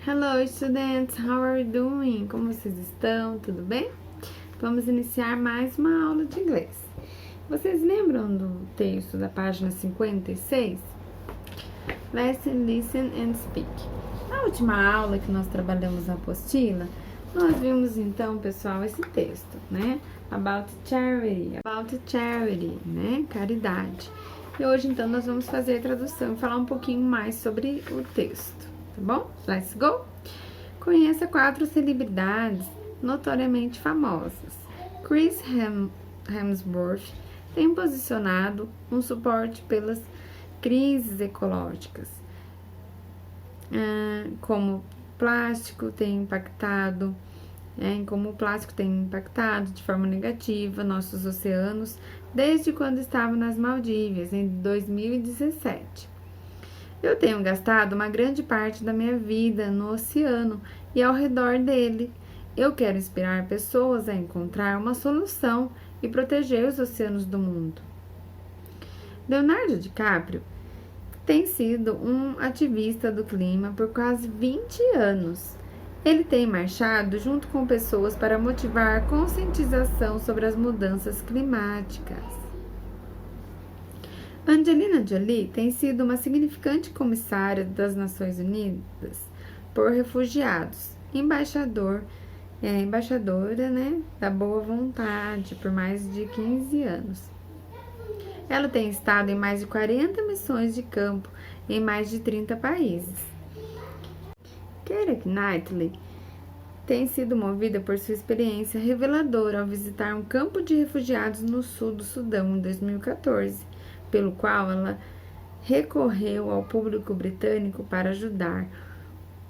Hello, students! How are you doing? Como vocês estão? Tudo bem? Vamos iniciar mais uma aula de inglês. Vocês lembram do texto da página 56? Lesson, listen and speak. Na última aula que nós trabalhamos a apostila, nós vimos então, pessoal, esse texto, né? About charity, né? Caridade. E hoje então nós vamos fazer a tradução e falar um pouquinho mais sobre o texto. Tá bom? Let's go! Conheça 4 celebridades notoriamente famosas. Chris Hemsworth tem posicionado um suporte pelas crises ecológicas, como o plástico tem impactado de forma negativa nossos oceanos desde quando estava nas Maldivas, em 2017. Eu tenho gastado uma grande parte da minha vida no oceano e ao redor dele. Eu quero inspirar pessoas a encontrar uma solução e proteger os oceanos do mundo. Leonardo DiCaprio tem sido um ativista do clima por quase 20 anos. Ele tem marchado junto com pessoas para motivar a conscientização sobre as mudanças climáticas. Angelina Jolie tem sido uma significante comissária das Nações Unidas por refugiados, embaixadora, da boa vontade por mais de 15 anos. Ela tem estado em mais de 40 missões de campo em mais de 30 países. Keira Knightley tem sido movida por sua experiência reveladora ao visitar um campo de refugiados no sul do Sudão em 2014, pelo qual ela recorreu ao público britânico para ajudar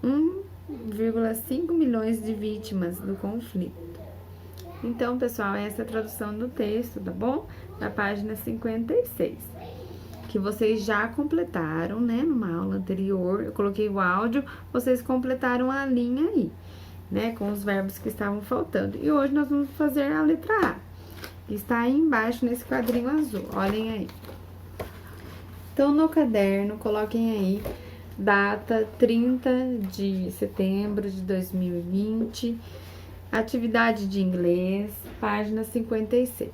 1,5 milhões de vítimas do conflito. Então, pessoal, essa é a tradução do texto, tá bom? Da página 56, que vocês já completaram, né? Numa aula anterior, eu coloquei o áudio, vocês completaram a linha aí, né? Com os verbos que estavam faltando. E hoje nós vamos fazer a letra A, que está aí embaixo nesse quadrinho azul, olhem aí. Então, no caderno, coloquem aí data 30 de setembro de 2020, atividade de inglês, página 56.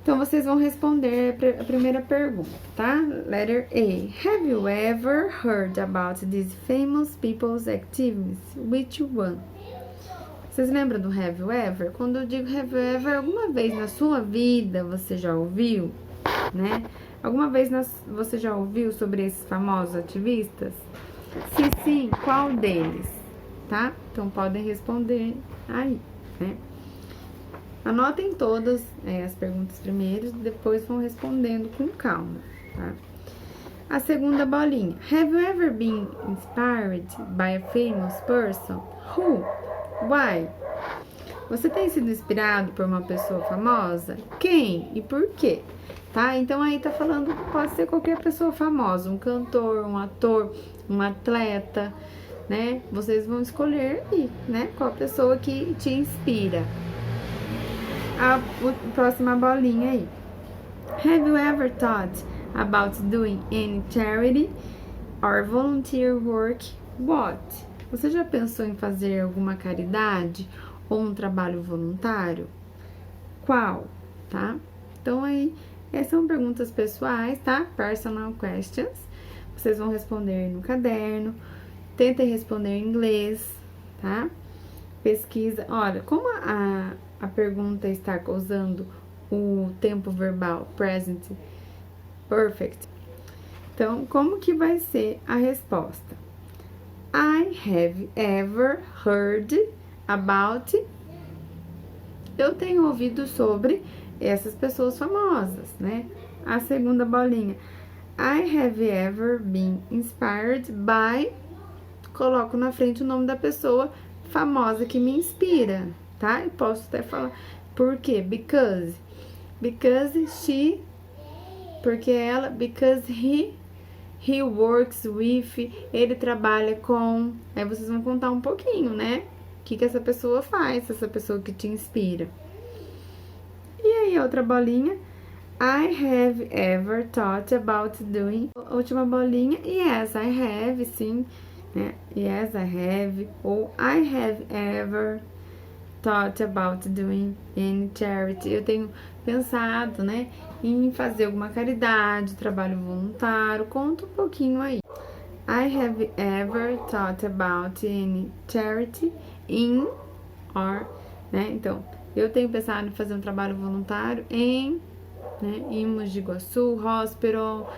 Então, vocês vão responder a primeira pergunta, tá? Letter A. Have you ever heard about these famous people's activities? Which one? Vocês lembram do have you ever? Quando eu digo have you ever, alguma vez na sua vida você já ouviu, né? Alguma vez você já ouviu sobre esses famosos ativistas? Se sim, qual deles? Tá? Então, podem responder aí, né? Anotem todas as perguntas primeiro, depois vão respondendo com calma, tá? A segunda bolinha. Have you ever been inspired by a famous person? Who? Why? Você tem sido inspirado por uma pessoa famosa? Quem e por quê? Tá? Então, aí tá falando que pode ser qualquer pessoa famosa, um cantor, um ator, um atleta, né? Vocês vão escolher aí, né? Qual pessoa que te inspira. A próxima bolinha aí. Have you ever thought about doing any charity or volunteer work? What? Você já pensou em fazer alguma caridade ou um trabalho voluntário? Qual? Tá? Então, aí, essas são perguntas pessoais, tá? Personal questions. Vocês vão responder no caderno. Tentem responder em inglês, tá? Pesquisa. Olha, como a pergunta está usando o tempo verbal present perfect, então, como que vai ser a resposta? I have ever heard about. Eu tenho ouvido sobre essas pessoas famosas, né? A segunda bolinha. I have ever been inspired by. Coloco na frente o nome da pessoa famosa que me inspira, tá? E posso até falar por quê? Because she. Porque ela. Because he works with. Ele trabalha com. Aí vocês vão contar um pouquinho, né? O que essa pessoa faz, essa pessoa que te inspira. E aí, outra bolinha. I have ever thought about doing. Última bolinha. Yes, I have, sim. né? Yes, I have, ou I have ever thought about doing any charity. Eu tenho pensado, né, em fazer alguma caridade, trabalho voluntário. Conta um pouquinho aí. I have ever thought about any charity in or, né? Então, eu tenho pensado em fazer um trabalho voluntário em, né, em Mogi Guaçu Hospital,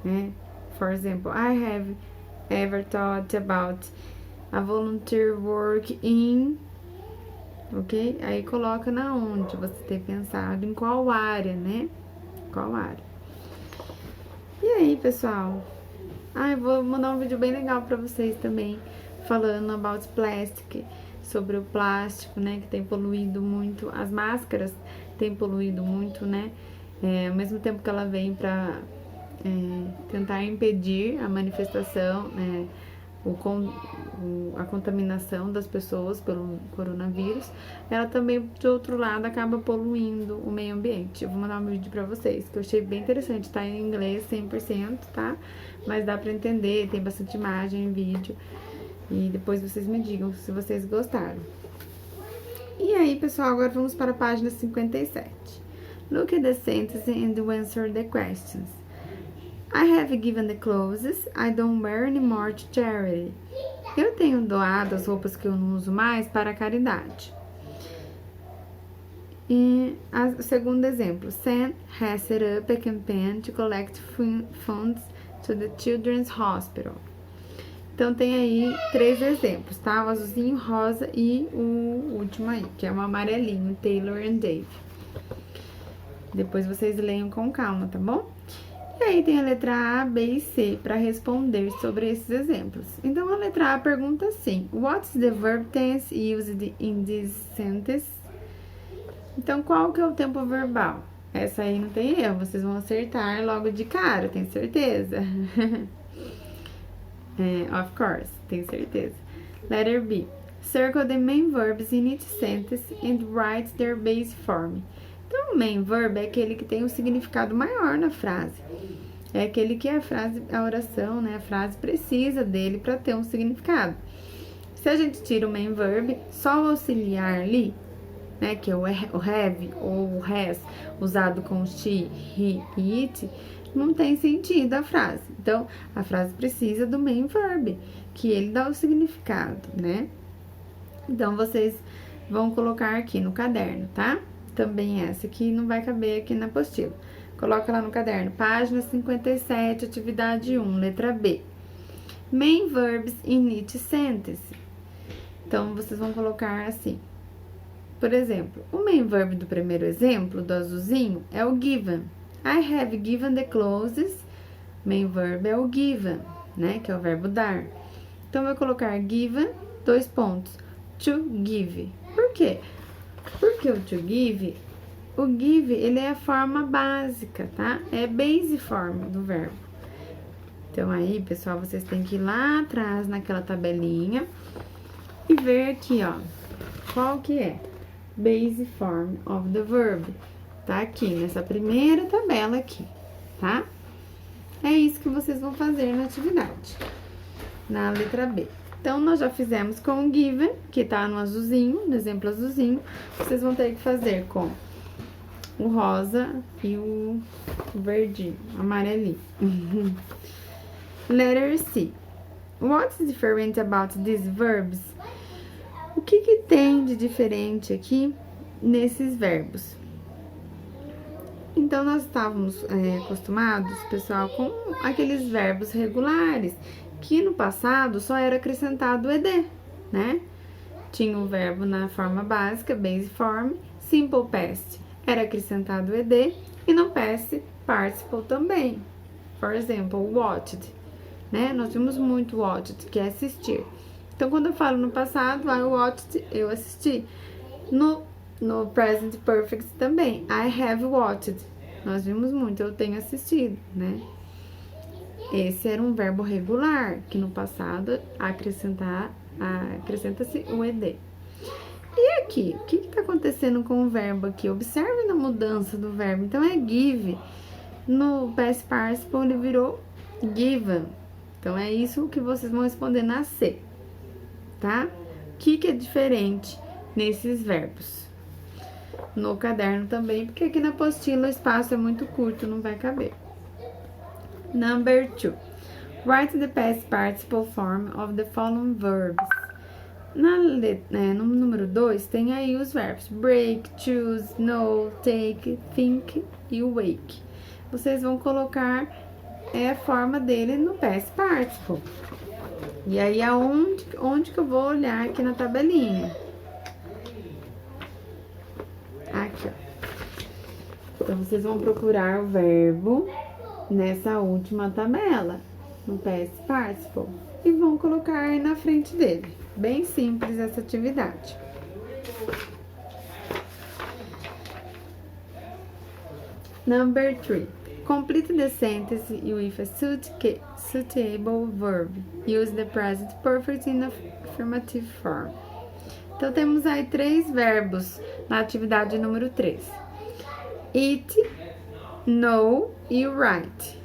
né? For example, I have ever thought about a volunteer work in, ok? Aí coloca na onde você tem pensado, em qual área, né? Qual área. E aí, pessoal? Eu vou mandar um vídeo bem legal pra vocês também, falando about plastic, sobre o plástico, né, que tem poluído muito, as máscaras têm poluído muito, né, ao mesmo tempo que ela vem pra tentar impedir a manifestação, a contaminação das pessoas pelo coronavírus, ela também, de outro lado, acaba poluindo o meio ambiente. Eu vou mandar um vídeo pra vocês, que eu achei bem interessante, tá em inglês 100%, tá? Mas dá pra entender, tem bastante imagem em vídeo, e depois vocês me digam se vocês gostaram. E aí, pessoal, agora vamos para a página 57. Look at the sentence and answer the questions. I have given the clothes I don't wear anymore to charity. Eu tenho doado as roupas que eu não uso mais para a caridade. E o segundo exemplo, Sam has set up a campaign to collect funds to the Children's Hospital. Então tem aí 3 exemplos, tá? O azulzinho, rosa e o último aí, que é o amarelinho, Taylor and Dave. Depois vocês leiam com calma, tá bom? E aí tem a letra A, B e C para responder sobre esses exemplos. Então a letra A pergunta assim: What's the verb tense used in this sentence? Então qual que é o tempo verbal? Essa aí não tem erro, vocês vão acertar logo de cara, tem certeza? Of course, tem certeza. Letter B. Circle the main verbs in each sentence and write their base form. Então, o main verb é aquele que tem um significado maior na frase. É aquele que a oração, né, a frase precisa dele para ter um significado. Se a gente tira o main verb, só o auxiliar ali, né, que é o have ou o has, usado com she, he e it, não tem sentido a frase. Então, a frase precisa do main verb, que ele dá o significado, né? Então, vocês vão colocar aqui no caderno, tá? Também essa aqui não vai caber aqui na apostila. Coloca lá no caderno, página 57, atividade 1, letra B. Main verbs in each sentence. Então, vocês vão colocar assim. Por exemplo, o main verb do primeiro exemplo, do azulzinho, é o given. I have given the clothes. Main verb é o given, né? Que é o verbo dar. Então, eu vou colocar given, 2 pontos. To give. Por quê? Porque o to give, o give, ele é a forma básica, tá? É base form do verbo. Então, aí, pessoal, vocês têm que ir lá atrás, naquela tabelinha, e ver aqui, ó, qual que é? Base form of the verb. Tá aqui, nessa primeira tabela aqui, tá? É isso que vocês vão fazer na atividade, na letra B. Então, nós já fizemos com o given, que tá no azulzinho, no exemplo azulzinho. Vocês vão ter que fazer com o rosa e o verdinho, amarelinho. Letter C. What's different about these verbs? O que tem de diferente aqui nesses verbos? Então, nós estávamos acostumados, pessoal, com aqueles verbos regulares, que no passado só era acrescentado o ed, né? Tinha o verbo na forma básica, base form, simple past, era acrescentado o ed, e no past participle também. For example, watched, né? Nós vimos muito watched, que é assistir. Então, quando eu falo no passado, I watched, eu assisti. No present perfect também, I have watched. Nós vimos muito, eu tenho assistido, né? Esse era um verbo regular, que no passado acrescenta-se o ed. E aqui, o que está acontecendo com o verbo aqui? Observe na mudança do verbo. Então, é give. No past participle, ele virou given. Então, é isso que vocês vão responder na C, tá? O que é diferente nesses verbos? No caderno também, porque aqui na apostila o espaço é muito curto, não vai caber. Number 2. Write the past participle form of the following verbs. No número 2, tem aí os verbos break, choose, know, take, think e wake. Vocês vão colocar a forma dele no past participle. E aí, onde que eu vou olhar aqui na tabelinha? Aqui, ó. Então, vocês vão procurar o verbo nessa última tabela, no past participle, e vão colocar aí na frente dele. Bem simples essa atividade. Number 3. Complete the sentence with a suitable verb. Use the present perfect in affirmative form. Então, temos aí 3 verbos na atividade número 3. Eat, know e write.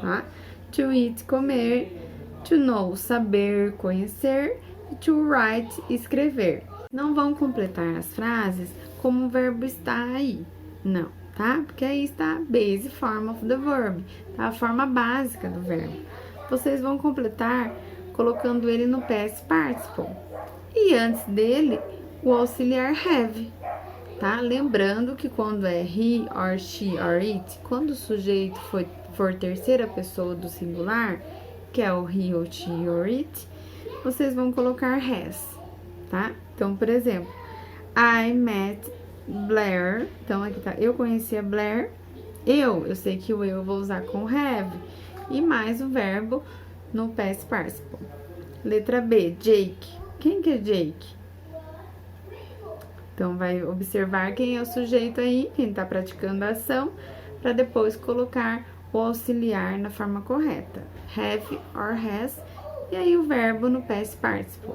Tá? To eat, comer. To know, saber, conhecer. To write, escrever. Não vão completar as frases como o verbo está aí. Não, tá? Porque aí está a base form of the verb. Tá? A forma básica do verbo. Vocês vão completar colocando ele no past participle. E antes dele, o auxiliar have, tá? Lembrando que quando é he, or she, or it, quando o sujeito for terceira pessoa do singular, que é o he, or she, or it, vocês vão colocar has, tá? Então, por exemplo, I met Blair. Então, aqui tá, eu conheci a Blair. Eu sei que o eu vou usar com have. E mais o verbo no past participle. Letra B, Jake. Quem que é Jake? Então, vai observar quem é o sujeito aí, quem tá praticando a ação, para depois colocar o auxiliar na forma correta. Have or has, e aí o verbo no past participle.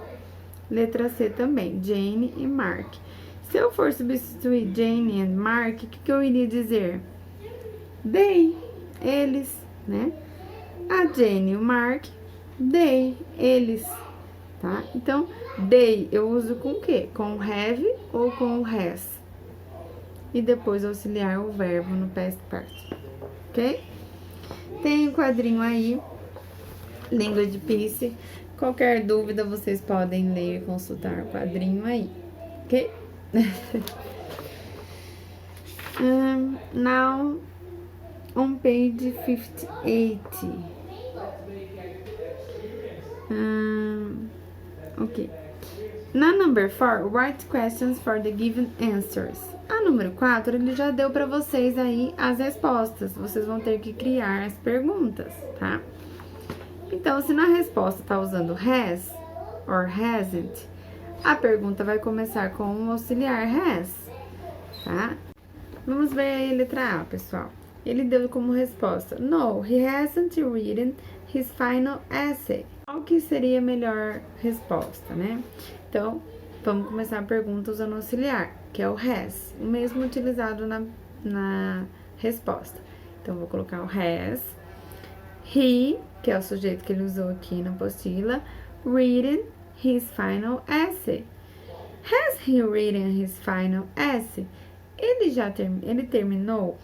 Letra C também, Jane e Mark. Se eu for substituir Jane e Mark, o que eu iria dizer? They, eles, né? A Jane e o Mark, they, eles, tá? Então, they eu uso com o quê? Com have ou com has? E depois auxiliar o verbo no past participle, ok? Tem um quadrinho aí, Language Piece. Qualquer dúvida, vocês podem ler e consultar o quadrinho aí, ok? Now, on page 58. Ok. Na number 4, write questions for the given answers. A número 4, ele já deu para vocês aí as respostas. Vocês vão ter que criar as perguntas, tá? Então, se na resposta tá usando has or hasn't, a pergunta vai começar com o auxiliar has, tá? Vamos ver aí a letra A, pessoal. Ele deu como resposta: No, he hasn't written his final essay. Qual que seria a melhor resposta, né? Então, vamos começar a pergunta usando o auxiliar, que é o has, o mesmo utilizado na resposta. Então, vou colocar o has. He, que é o sujeito que ele usou aqui na apostila, written his final essay. Has he written his final essay? Ele terminou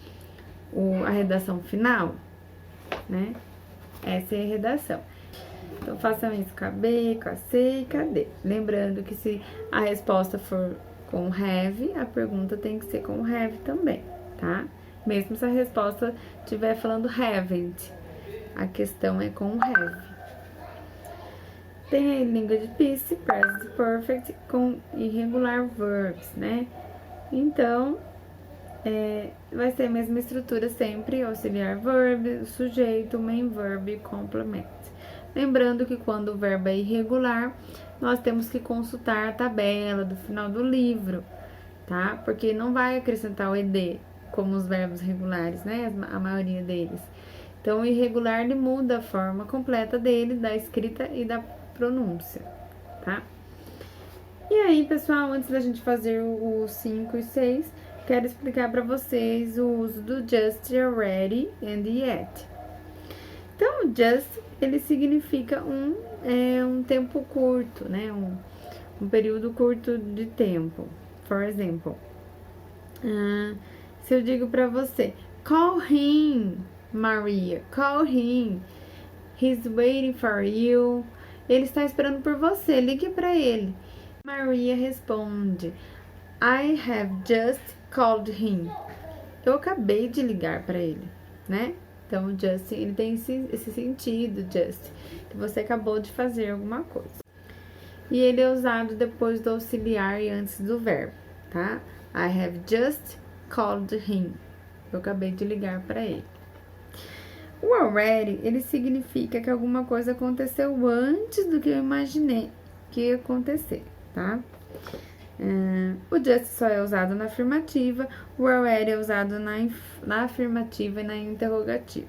a redação final, né? Essa é a redação. Então, façam isso com a B, com a C e com a D. Lembrando que se a resposta for com have, a pergunta tem que ser com have também, tá? Mesmo se a resposta estiver falando haven't, a questão é com have. Tem aí Language Piece, Present Perfect com irregular verbs, né? Então, vai ser a mesma estrutura sempre, auxiliar verb, sujeito, main verb e complement. Lembrando que quando o verbo é irregular, nós temos que consultar a tabela do final do livro, tá? Porque não vai acrescentar o ed, como os verbos regulares, né? A maioria deles. Então, o irregular, ele muda a forma completa dele, da escrita e da pronúncia, tá? E aí, pessoal, antes da gente fazer o 5 e 6, quero explicar para vocês o uso do just, already and yet. Então, just ele significa um tempo curto, né? Um período curto de tempo. For example, se eu digo para você, call him, Maria, call him, he's waiting for you. Ele está esperando por você, ligue para ele. Maria responde, I have just called him. Eu acabei de ligar para ele, né? Então, just, ele tem esse sentido, just, que você acabou de fazer alguma coisa. E ele é usado depois do auxiliar e antes do verbo, tá? I have just called him. Eu acabei de ligar para ele. O already, ele significa que alguma coisa aconteceu antes do que eu imaginei que ia acontecer, tá? O just só é usado na afirmativa, o already é usado na afirmativa e na interrogativa.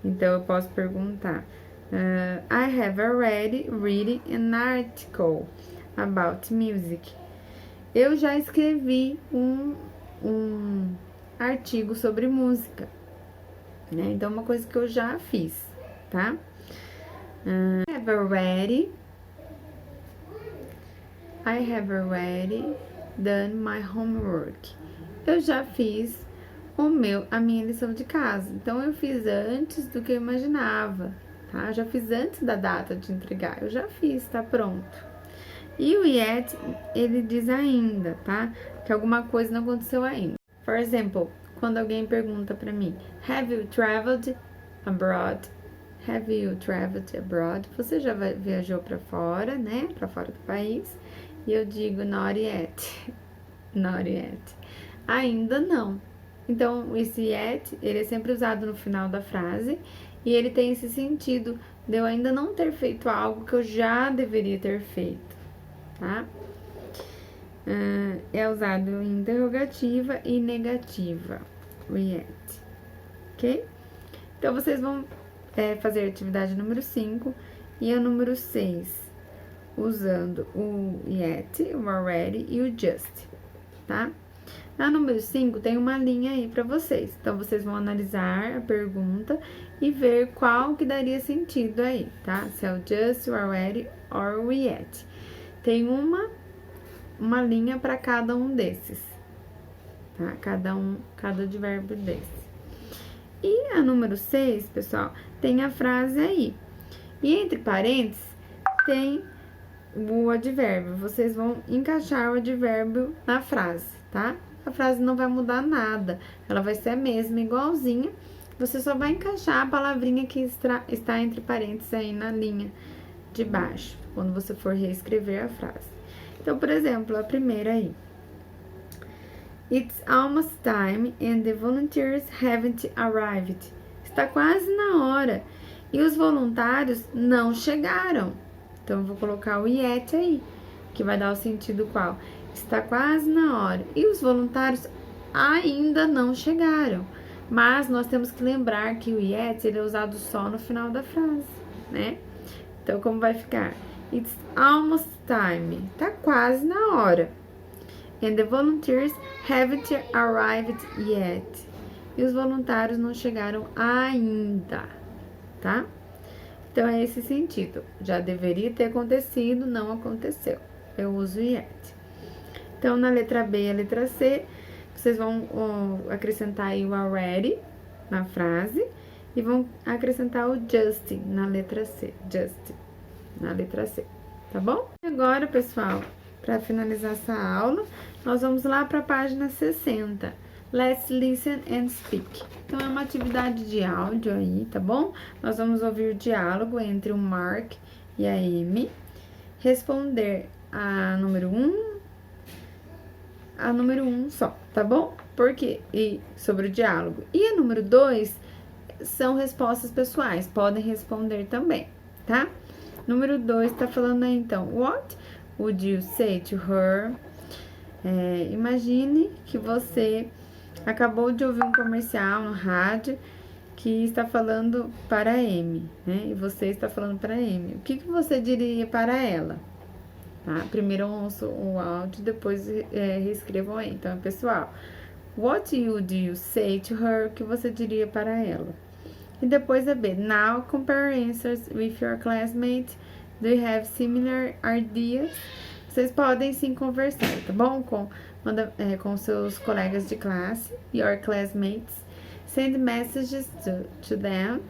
Então, eu posso perguntar, I have already read an article about music. Eu já escrevi um artigo sobre música, né? Então, uma coisa que eu já fiz, tá? I have already done my homework. Eu já fiz a minha lição de casa. Então, eu fiz antes do que eu imaginava, tá? Eu já fiz antes da data de entregar. Eu já fiz, tá pronto. E o yet, ele diz ainda, tá? Que alguma coisa não aconteceu ainda. For example, quando alguém pergunta pra mim, have you traveled abroad? Have you traveled abroad? Você já viajou pra fora, né? Pra fora do país. E eu digo not yet. Not yet. Ainda não. Então, esse yet, ele é sempre usado no final da frase. E ele tem esse sentido de eu ainda não ter feito algo que eu já deveria ter feito, tá? É usado em interrogativa e negativa, o yet, ok? Então, vocês vão fazer a atividade número 5 e a número 6, usando o yet, o already e o just, tá? Na número 5, tem uma linha aí para vocês. Então, vocês vão analisar a pergunta e ver qual que daria sentido aí, tá? Se é o just, o already or o yet. Tem uma linha para cada um desses, tá? Cada advérbio desses. E a número 6, pessoal, tem a frase aí. E entre parênteses, tem o advérbio. Vocês vão encaixar o advérbio na frase, tá? A frase não vai mudar nada. Ela vai ser a mesma, igualzinha. Você só vai encaixar a palavrinha que está entre parênteses aí na linha de baixo, quando você for reescrever a frase. Então, por exemplo, a primeira aí. It's almost time and the volunteers haven't arrived. Está quase na hora e os voluntários não chegaram. Então, eu vou colocar o yet aí, que vai dar o sentido qual? Está quase na hora e os voluntários ainda não chegaram. Mas nós temos que lembrar que o yet, ele é usado só no final da frase, né? Então, como vai ficar? It's almost time. Tá quase na hora. And the volunteers haven't arrived yet. E os voluntários não chegaram ainda, tá? Então, é esse sentido. Já deveria ter acontecido, não aconteceu. Eu uso yet. Então, na letra B e a letra C, vocês vão acrescentar aí o already na frase e vão acrescentar o just na letra C. Just na letra C, tá bom? E agora, pessoal, para finalizar essa aula, nós vamos lá para a página 60. Let's listen and speak. Então, é uma atividade de áudio aí, tá bom? Nós vamos ouvir o diálogo entre o Mark e a Amy, responder a número 1 só, tá bom? Porque sobre o diálogo. E a número 2 são respostas pessoais, podem responder também, tá? Número 2 tá falando aí, então, what would you say to her? Imagine que você acabou de ouvir um comercial no rádio que está falando para a Amy, né? E você está falando para a Amy. O que você diria para ela? Tá? Primeiro ouço o áudio, depois reescrevam aí. Então, pessoal, what would you say to her? O que você diria para ela? E depois a B. Now compare answers with your classmates. Do you have similar ideas? Vocês podem sim conversar, tá bom? Com seus colegas de classe, your classmates. Send messages to them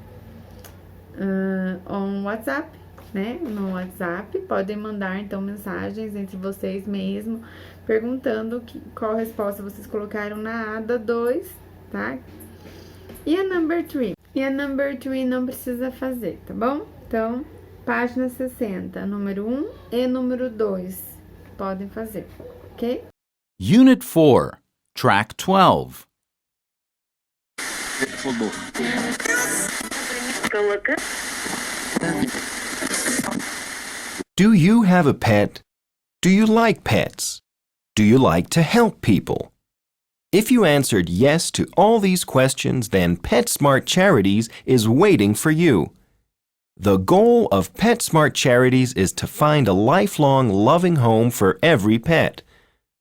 on WhatsApp, né? No WhatsApp. Podem mandar, então, mensagens entre vocês mesmo, perguntando qual resposta vocês colocaram na A da 2, tá? E a number 3? E a number 3 não precisa fazer, tá bom? Então, página 60, número 1 e número 2 podem fazer, ok? Unit 4, Track 12. Do you have a pet? Do you like pets? Do you like to help people? If you answered yes to all these questions, then PetSmart Charities is waiting for you. The goal of PetSmart Charities is to find a lifelong loving home for every pet.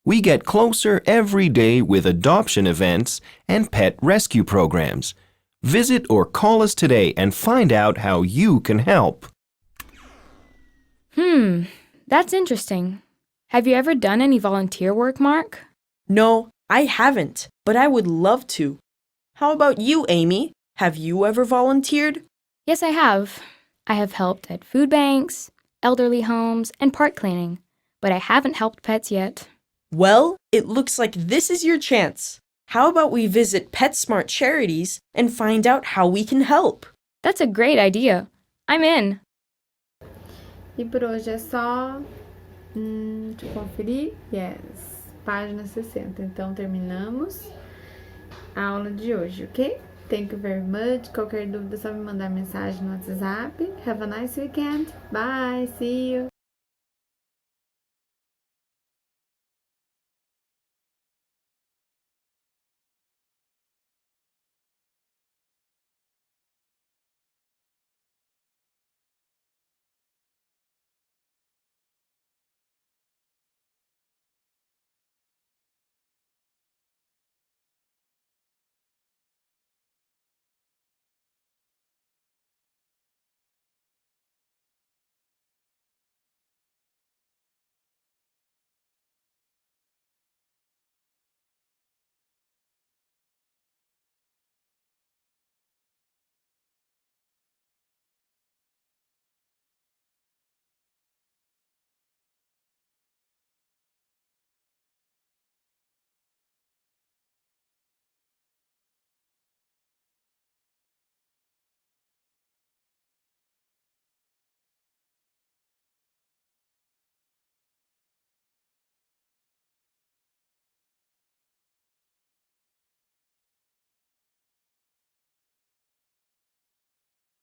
We get closer every day with adoption events and pet rescue programs. Visit or call us today and find out how you can help. That's interesting. Have you ever done any volunteer work, Mark? No, I haven't, but I would love to. How about you, Amy? Have you ever volunteered? Yes, I have. I have helped at food banks, elderly homes, and park cleaning, but I haven't helped pets yet. Well, it looks like this is your chance. How about we visit PetSmart Charities and find out how we can help? That's a great idea. I'm in. E por hoje é só. Deixa eu conferir. Yes. Página 60. Então, terminamos a aula de hoje, ok? Thank you very much. Qualquer dúvida é só me mandar mensagem no WhatsApp. Have a nice weekend. Bye. See you.